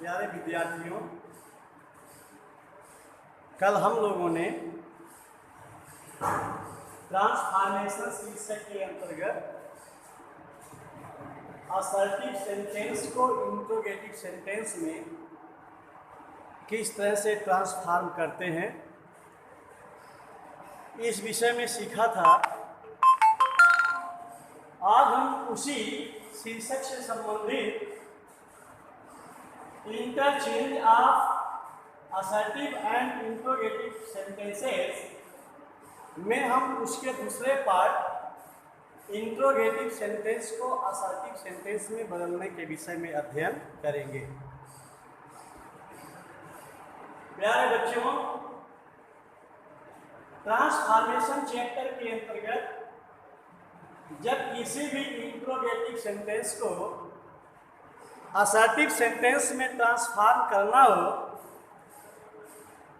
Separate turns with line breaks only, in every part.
प्यारे विद्यार्थियों, कल हम लोगों ने ट्रांसफॉर्मेशन शीर्षक के अंतर्गत असर्टिव सेंटेंस को इंट्रोगेटिव सेंटेंस में किस तरह से ट्रांसफॉर्म करते हैं इस विषय में सीखा था। आज हम उसी शीर्षक से संबंधित interchange of assertive and interrogative sentences में हम उसके दूसरे पार्ट इंट्रोगेटिव सेंटेंस को असर्टिव सेंटेंस में बदलने के विषय में अध्ययन करेंगे। प्यारे बच्चों, ट्रांसफॉर्मेशन चैप्टर के अंतर्गत जब किसी भी इंट्रोगेटिव सेंटेंस को असर्टिव सेंटेंस में ट्रांसफॉर्म करना हो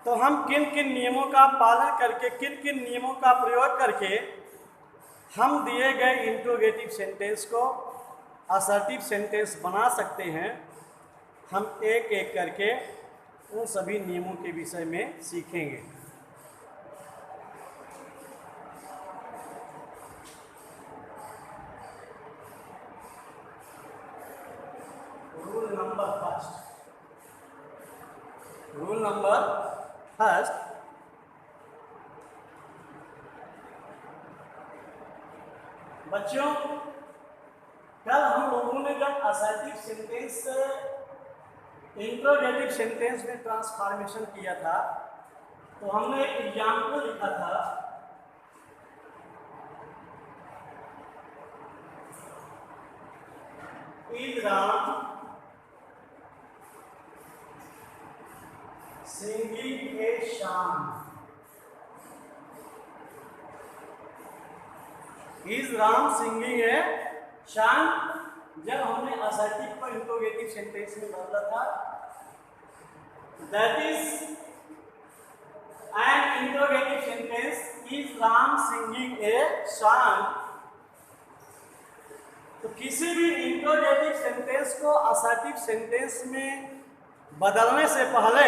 तो हम किन किन नियमों का पालन करके, किन किन नियमों का प्रयोग करके हम दिए गए इंट्रोगेटिव सेंटेंस को असर्टिव सेंटेंस बना सकते हैं, हम एक एक करके उन सभी नियमों के विषय में सीखेंगे। रूल नंबर फर्स्ट, बच्चों, कल हम लोगों ने जब असर्टिव सेंटेंस से इंट्रोगेटिव सेंटेंस में ट्रांसफॉर्मेशन किया था तो हमने एक एग्जाम्पल लिखा था। Is Ram singing a song. Is Ram singing a song जब हमने असर्टिव को इंट्रोगेटिव सेंटेंस में बदला था, that is an interrogative sentence is Ram singing a song. तो किसी भी इंट्रोगेटिव सेंटेंस को असर्टिव सेंटेंस में बदलने से पहले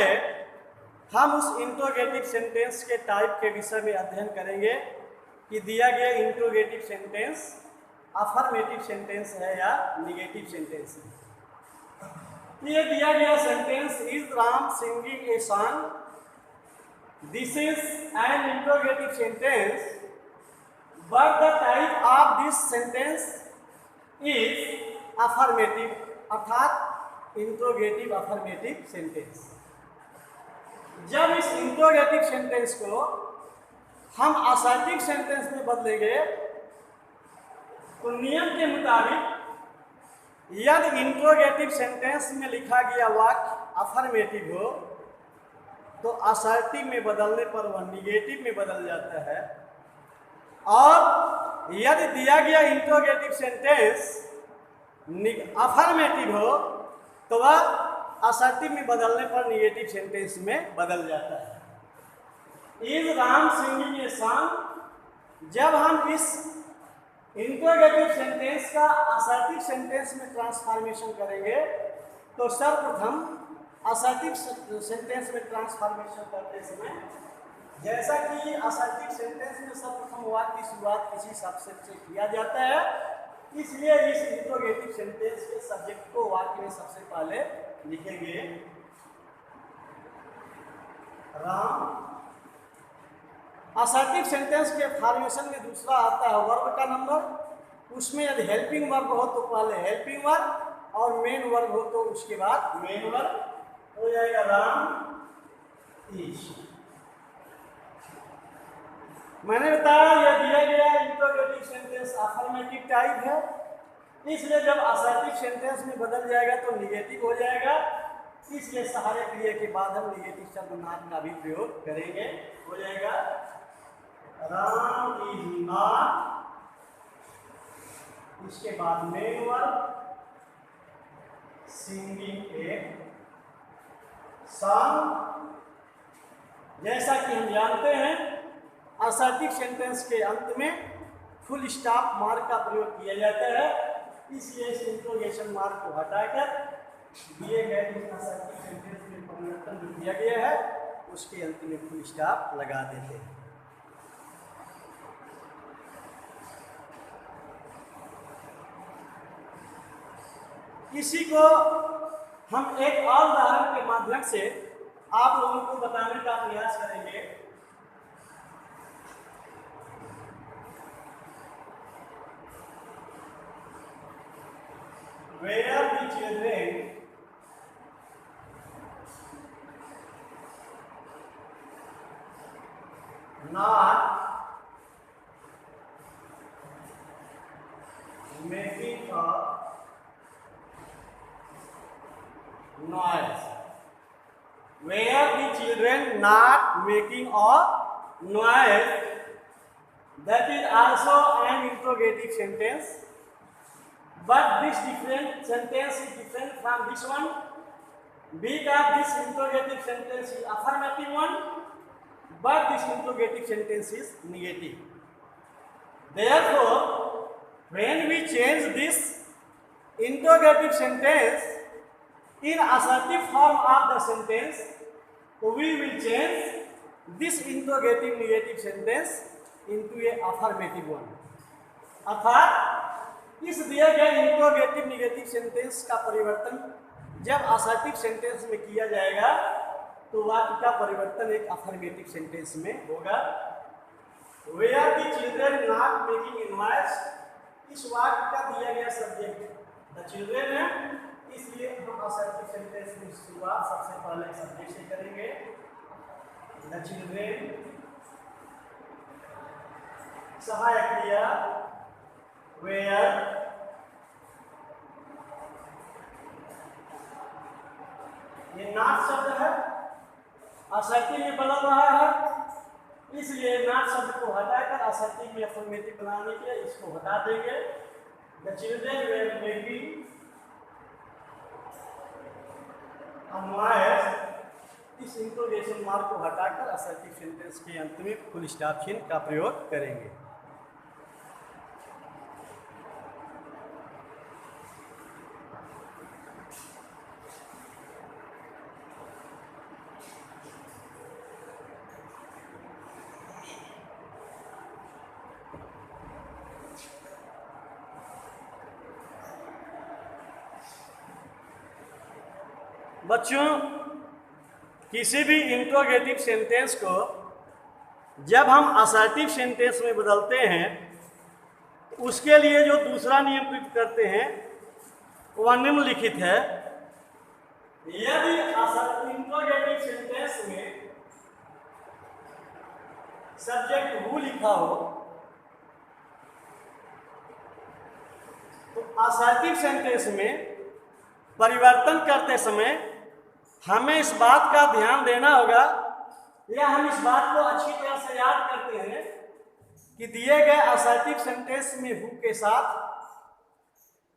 हम उस इंट्रोगेटिव सेंटेंस के टाइप के विषय में अध्ययन करेंगे कि दिया गया इंट्रोगेटिव सेंटेंस अफर्मेटिव सेंटेंस है या निगेटिव सेंटेंस है। ये दिया गया sentence is Ram singing a song, this is an interrogative sentence but the type of this sentence is affirmative, अर्थात इंट्रोगेटिव अफर्मेटिव सेंटेंस। जब इस इंट्रोगेटिव सेंटेंस को हम असर्टिव सेंटेंस में बदलेंगे तो नियम के मुताबिक यदि इंट्रोगेटिव सेंटेंस में लिखा गया वाक्य अफर्मेटिव हो तो असर्टिव में बदलने पर वह निगेटिव में बदल जाता है, और यदि दिया गया इंट्रोगेटिव सेंटेंस अफर्मेटिव हो तो वह असर्टिव में बदलने पर निगेटिव सेंटेंस में बदल जाता है। Is Ram singing a song जब हम इस इंट्रोगेटिव सेंटेंस का असर्टिव सेंटेंस में ट्रांसफॉर्मेशन करेंगे तो सर्वप्रथम असर्टिव सेंटेंस में ट्रांसफॉर्मेशन करते समय, जैसा कि असर्टिव सेंटेंस में सर्वप्रथम वाक्य की शुरुआत किसी सब्जेक्ट से किया जाता है, इसलिए इस इंट्रोगेटिव सेंटेंस के सब्जेक्ट को वाक्य में सबसे पहले लिखेंगे राम। असर्टिव सेंटेंस के फॉर्मेशन में दूसरा आता है वर्ब का नंबर। उसमें यदि हेल्पिंग वर्ब हो तो पहले हेल्पिंग वर्ब और मेन वर्ब हो तो उसके बाद मेन वर्ब हो जाएगा राम इज। मैंने बताया यह दिया गया इंट्रोगेटिव सेंटेंस अफर्मेटिव टाइप है, इसलिए जब असर्टिव सेंटेंस में बदल जाएगा तो निगेटिव हो जाएगा, इसलिए सहारे क्रिया के बाद हम निगेटिव शब्द नॉट का भी प्रयोग करेंगे। हो जाएगा राम इज नॉट, इसके बाद main verb singing a song. जैसा कि हम जानते हैं असर्टिव सेंटेंस के अंत में फुल स्टॉप मार्क का प्रयोग किया जाता है, इसलिए इस इंट्रोगेशन मार्क को हटाकर दिए गए इस असर्टिव सेंटेंस में परिवर्तन जो किया गया है उसके अंत में फुल स्टॉप लगा देते हैं। इसी को हम एक और उदाहरण के माध्यम से आप लोगों को बताने का प्रयास करेंगे। Where the children not making a noise. Where the children not making a noise, that is also an interrogative sentence, but this different sentence is different from this one because this interrogative sentence is affirmative one, but this interrogative sentence is negative. Therefore, when we change this interrogative sentence in assertive form of the sentence, we will change this interrogative negative sentence into a affirmative one. अर्थात इस दिए गए interrogative negative sentence का परिवर्तन जब assertive sentence में किया जाएगा तो वाक्य का परिवर्तन एक अफर्मेटिव सेंटेंस में होगा। Where the children not making a noise, इस वाक्य का दिया गया सब्जेक्ट द चिल्ड्रेन है, इसलिए हम असर्टिव सेंटेंस की शुरुआत सबसे पहले सब्जेक्ट से करेंगे। द चिल्ड्रेन सहायक क्रिया where ये नॉट शब्द है असर्टिव में बदल रहा है, इसलिए नॉट शब्द को हटाकर असर्टिव में अफर्मेटिव बनाने के लिए इसको हटा देंगे। The children were making a noise, इस इंट्रोगेशन मार्क को हटाकर असर्टिव सेंटेंस के अंत में फुल स्टॉप चिन्ह का प्रयोग करेंगे। बच्चों, किसी भी इंट्रोगेटिव सेंटेंस को जब हम असर्टिव सेंटेंस में बदलते हैं उसके लिए जो दूसरा नियम प्रयुक्त करते हैं वह निम्नलिखित है। यदि इंट्रोगेटिव सेंटेंस में सब्जेक्ट हु लिखा हो तो असर्टिव सेंटेंस में परिवर्तन करते समय हमें इस बात का ध्यान देना होगा या हम इस बात को अच्छी तरह से याद करते हैं कि दिए गए असर्टिव सेंटेंस में हु के साथ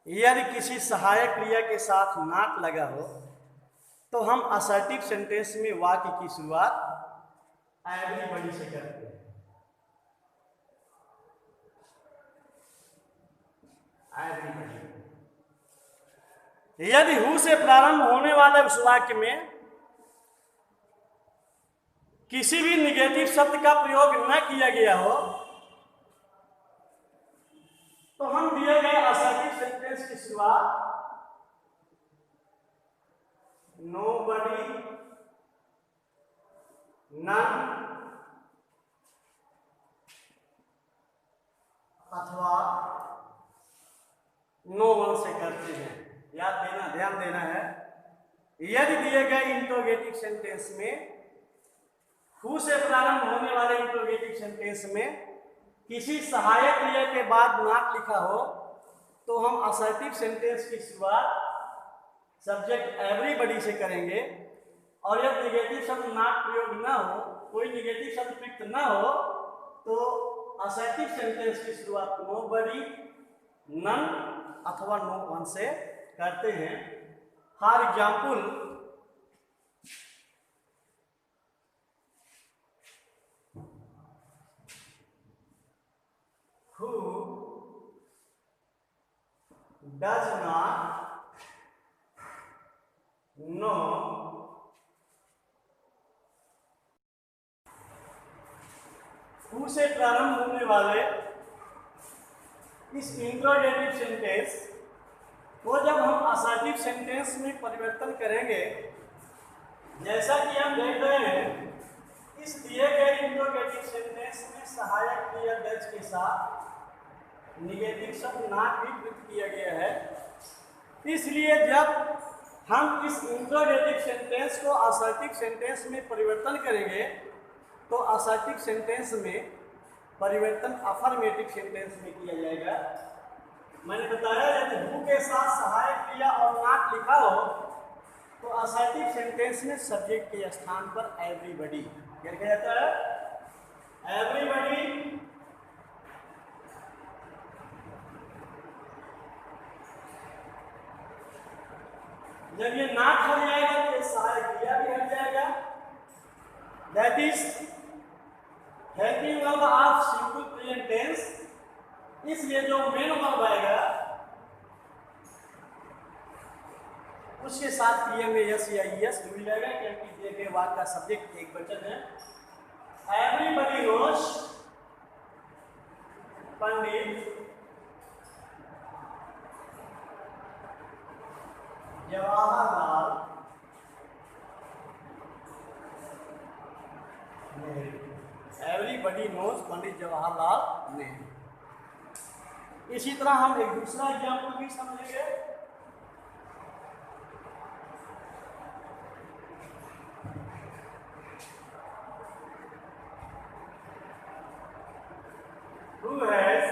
यदि किसी सहायक क्रिया के साथ नॉट लगा हो तो हम असर्टिव सेंटेंस में वाक्य की शुरुआत एवरीबॉडी से करते हैं। एवरीबॉडी यदि हु से प्रारंभ होने वाले उस वाक्य में किसी भी निगेटिव शब्द का प्रयोग न किया गया हो तो हम दिए गए असर्टिव सेंटेंस की शुरुआत नोबडी, नन अथवा नो वन से करते हैं। याद देना, ध्यान देना है, यदि दिए गए इंट्रोगेटिव सेंटेंस में हु से प्रारंभ होने वाले इंट्रोगेटिव सेंटेंस में किसी सहायक क्रिया के बाद नॉट लिखा हो तो हम असर्टिव सेंटेंस की शुरुआत सब्जेक्ट एवरीबॉडी से करेंगे और यदि निगेटिव शब्द नॉट प्रयोग न हो, कोई निगेटिव शब्द प्रयुक्त न हो तो असर्टिव सेंटेंस की शुरुआत नोबडी, नन अथवा नो वन से करते हैं। For example, who does not who से प्रारंभ होने वाले इस इंट्रोगेटिव सेंटेंस को जब हम असर्टिव सेंटेंस में परिवर्तन करेंगे, जैसा कि हम देख रहे हैं इस दिए गए इंट्रोगेटिव सेंटेंस में सहायक क्रिया दर्ज के साथ निगेटिव शब्द नॉट भी प्रयुक्त किया गया है। इसलिए जब हम इस इंट्रोगेटिव सेंटेंस को असर्टिव सेंटेंस में परिवर्तन करेंगे तो असर्टिव सेंटेंस में परिवर्तन अफर्मेटिव सेंटेंस में किया जाएगा। मैंने बताया यदि हु के साथ सहायक क्रिया और नॉट लिखा हो तो असर्टिव सेंटेंस में सब्जेक्ट के स्थान पर एवरीबॉडी क्या लिखा जाता है, एवरीबॉडी। जब ये नॉट हट जाएगा तो सहायक क्रिया भी हट जाएगा। That is helping verb of simple present tense. इसलिए जो मेन वर्ब आएगा उसके साथ क्रिया में यस या यस जुड़ जाएगा, क्योंकि दिए गए वाक्य का सब्जेक्ट एक वचन है। Everybody knows Pandit Jawaharlal Nehru. Everybody knows Pandit Jawaharlal Nehru. इसी तरह हम एक दूसरा एग्जाम्पल भी समझेंगे। Who has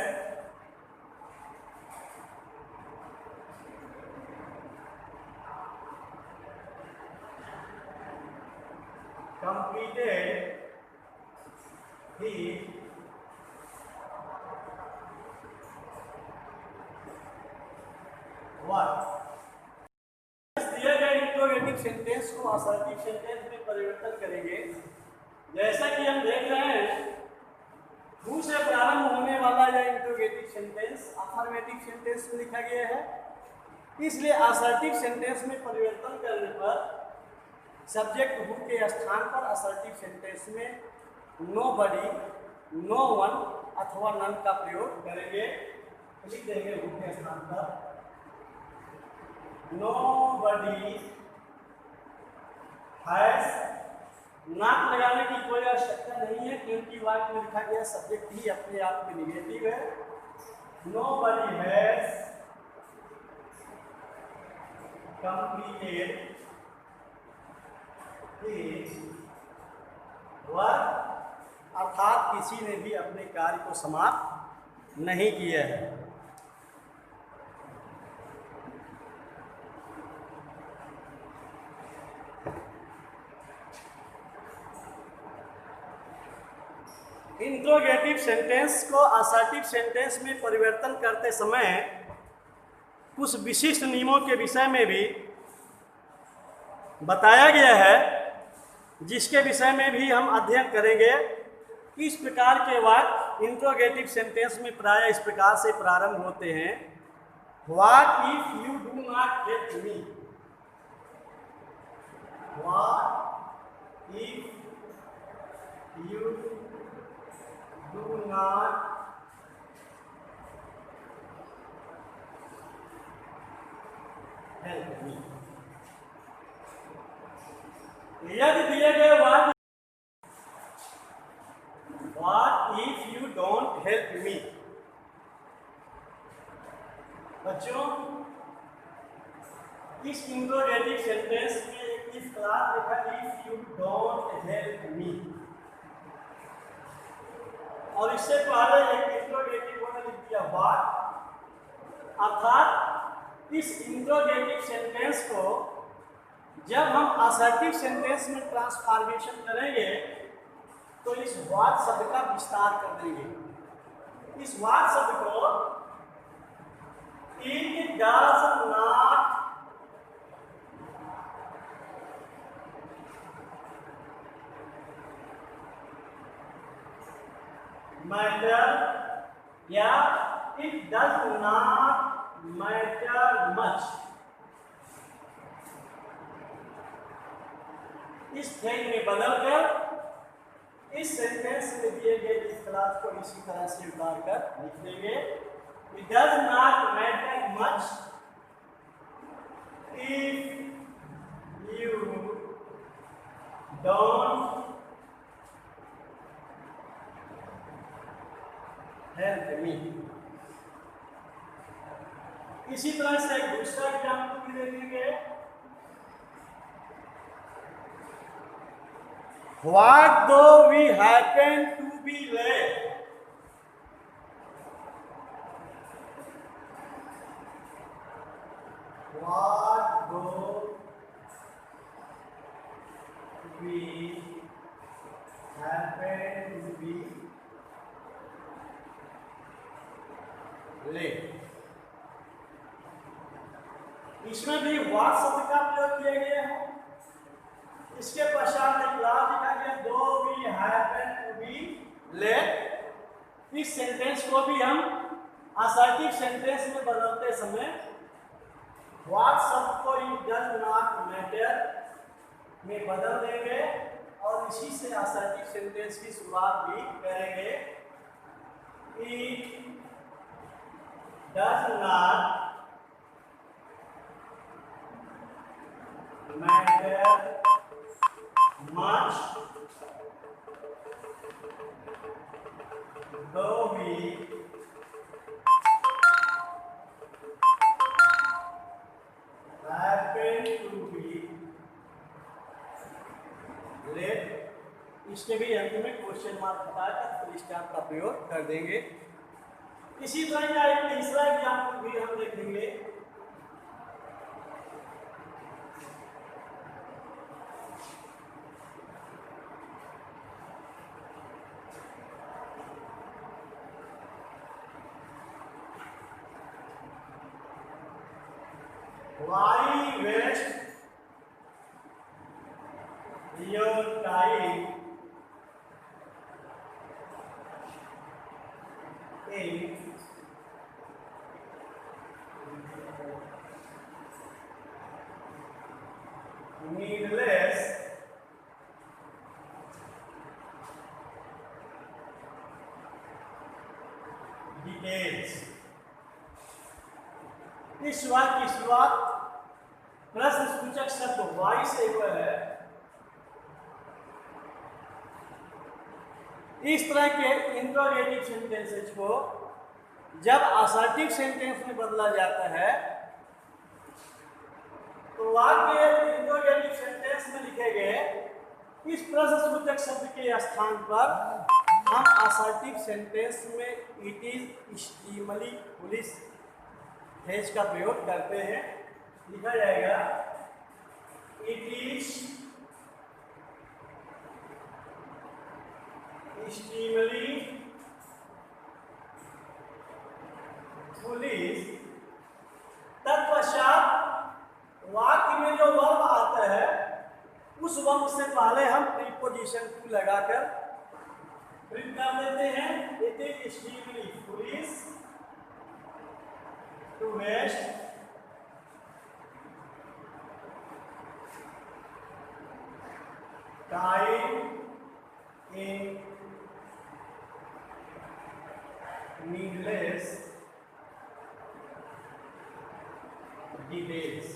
completed the दिए गए इंट्रोगेटिव सेंटेंस को असर्टिव सेंटेंस में परिवर्तन करेंगे। जैसा कि हम देख रहे हैं हु से प्रारंभ होने वाला यह इंट्रोगेटिव सेंटेंस अफर्मेटिव सेंटेंस में लिखा गया है। इसलिए असर्टिव सेंटेंस में परिवर्तन करने पर सब्जेक्ट हु के स्थान पर असर्टिव सेंटेंस में नोबडी, नो वन अथवा नन का प्रयोग करेंगे। लिख देंगे हु के स्थान पर नोबडी हैज। नॉट लगाने की कोई आवश्यकता नहीं है क्योंकि वाक्य में लिखा गया सब्जेक्ट ही अपने आप में निगेटिव है। Nobody has completed his work, अर्थात किसी ने भी अपने कार्य को समाप्त नहीं किया है। इंट्रोगेटिव सेंटेंस को असर्टिव सेंटेंस में परिवर्तन करते समय कुछ विशिष्ट नियमों के विषय में भी बताया गया है, जिसके विषय में भी हम अध्ययन करेंगे। इस प्रकार के वाक्य इंट्रोगेटिव सेंटेंस में प्राय इस प्रकार से प्रारंभ होते हैं। What if you do not help me. What if you do not help me। यदि दिए गए वाक्य What if you don't help me। बच्चों इस इंट्रोगेटिव सेंटेंस में एक इफ क्लॉज लिखा if you don't help me, और इससे पहले एक इंट्रोगेटिव वर्ड लिख दिया व्हाट। अर्थात इस इंट्रोगेटिव सेंटेंस को जब हम असर्टिव सेंटेंस में ट्रांसफॉर्मेशन करेंगे तो इस व्हाट शब्द का विस्तार कर देंगे। इस व्हाट शब्द को इट डज नॉट मैटर या it does not matter much. इस फ्रेज में बदलकर इस सेंटेंस में दिए गए इस क्लास को इसी तरह से उतार कर लिख देंगे। It does not matter much if you don't help me। इसी तरह से एक दूसरा एग्जाम्पल भी देखेंगे। What though we happen to be late? What though we happen to be late? इसमें भी what शब्द का प्रयोग किया गया है। इसके पश्चात एक क्लॉज लिखा गया though we happen to be late. इस सेंटेंस को भी हम असर्टिव सेंटेंस में बदलते समय व्हाट शब्द को इट डज नॉट मैटर में बदल देंगे और इसी से असर्टिव सेंटेंस की शुरुआत भी करेंगे। It does not matter much though we happen to be late। इसके भी अंत में क्वेश्चन मार्क हटाकर फुल स्टॉप का प्रयोग कर देंगे। इसी तरह का एक तीसरा एग्जाम्पल भी हम देखेंगे। Why waste your time in needless details? इस वाक्य की शुरुआत प्रश्न सूचक शब्द वाई से हुआ है। इस तरह के इंट्रोगेटिव सेंटेंसेस को जब असर्टिव सेंटेंस में बदला जाता है तो वाक्य इंट्रोगेटिव सेंटेंस में लिखे गए इस प्रश्न सूचक शब्द के स्थान पर हम असर्टिव सेंटेंस में it is extremely police phrase का प्रयोग करते हैं। लिखा जाएगा इट इज एक्सट्रीमली पुलिस। तत्पश्चात वाक्य में जो वर्ब आता है उस वर्ब से पहले हम प्रीपोजिशन टू लगाकर प्रिंट कर देते हैं। It is extremely foolish to waste time in needless details।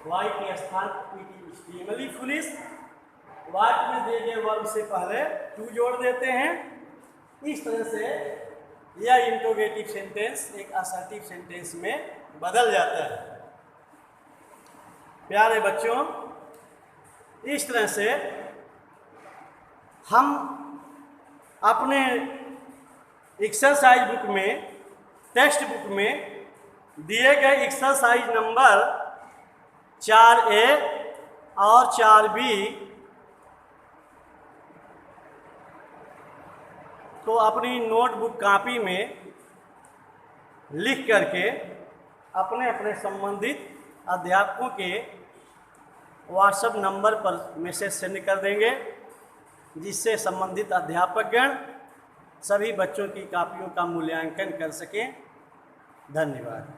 Y के स्थान एक्सट्रीमली फुलिश वाक्य में दिए गए वर्ब से पहले टू जोड़ देते हैं। इस तरह से यह इंट्रोगेटिव सेंटेंस एक असर्टिव सेंटेंस में बदल जाता है। प्यारे बच्चों, इस तरह से हम अपने एक्सरसाइज बुक में टेक्स्ट बुक में दिए गए एक्सरसाइज नंबर 4A और 4B को अपनी नोटबुक कॉपी में लिख करके अपने अपने संबंधित अध्यापकों के व्हाट्सएप नंबर पर मैसेज सेंड कर देंगे, जिससे संबंधित अध्यापकगण सभी बच्चों की कॉपियों का मूल्यांकन कर सकें। धन्यवाद।